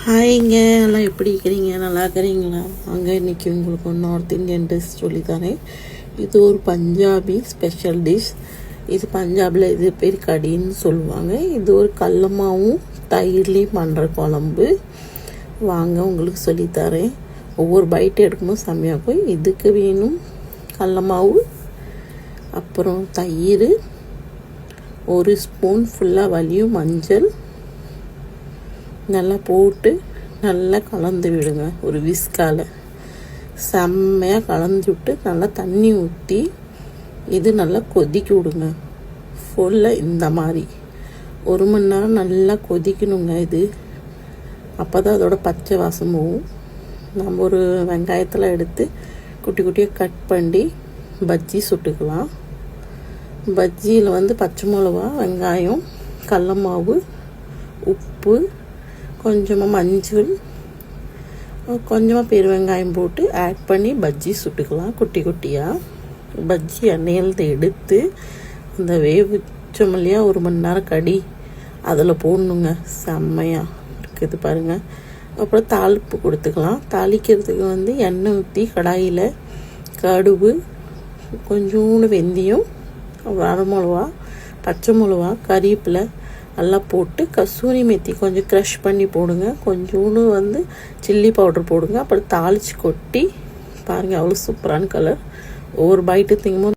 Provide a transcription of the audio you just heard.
ஹாய்ங்க, எல்லாம் எப்படி இருக்கிறீங்க? நல்லா இருக்கிறீங்களா? அங்கே இன்றைக்கி உங்களுக்கு ஒரு நார்த் இந்தியன் டிஷ் சொல்லித்தரேன். இது ஒரு பஞ்சாபி ஸ்பெஷல் டிஷ். இது பஞ்சாபில் இது பேர் கடின்னு சொல்லுவாங்க. இது ஒரு கடல மாவும் தயிர்லேயும் பண்ணுற குழம்பு. வாங்க உங்களுக்கு சொல்லித்தரேன். ஒவ்வொரு பைட்டு எடுக்கும்போது செம்மையாகும். இதுக்கு வேணும் கடல மாவு, அப்புறம் தயிர், ஒரு ஸ்பூன் ஃபுல்லாக வலியும் மஞ்சள் நல்லா போட்டு நல்லா கலந்து விடுங்க. ஒரு விஸ்கால் செம்மையாக கலந்து விட்டு நல்லா தண்ணி ஊற்றி இது நல்லா கொதிக்க விடுங்க. ஃபுல்லாக இந்த மாதிரி 1 மணி நேரம் நல்லா கொதிக்கணுங்க. இது அப்போ தான் அதோட பச்சை வாசம் போகும். நம்ம ஒரு வெங்காயத்தில் எடுத்து குட்டி குட்டியாக கட் பண்ணி பஜ்ஜி சுட்டுக்கலாம். பஜ்ஜியில் பச்சை மிளகா, வெங்காயம், கடல மாவு, உப்பு, கொஞ்சமாக மஞ்சள், கொஞ்சமாக பெருவெங்காயம் போட்டு ஆட் பண்ணி பஜ்ஜி சுட்டுக்கலாம். குட்டி குட்டியாக பஜ்ஜி எண்ணெயிலேருந்து எடுத்து அந்த வேவிச்சோம் இல்லையா 1 மணி நேரம் கடி, அதில் போடணுங்க. செம்மையாக இருக்குது பாருங்கள். அப்புறம் தாளிப்பு கொடுத்துக்கலாம். தாளிக்கிறதுக்கு எண்ணெய் ஊற்றி கடாயில் கடுகு, கொஞ்சோண்டு வெந்தயம், வரமிளகா, பச்சை மிளகா, கறிவேப்பிலை எல்லாம் போட்டு கசூரி மெத்தி கொஞ்சம் க்ரஷ் பண்ணி போடுங்க. கொஞ்சோண்டு சில்லி பவுடர் போடுங்க. அப்புறம் தாளித்து கொட்டி பாருங்கள், அவ்வளோ சூப்பரான கலர். ஒவ்வொரு பைட்டு திங்கும்போது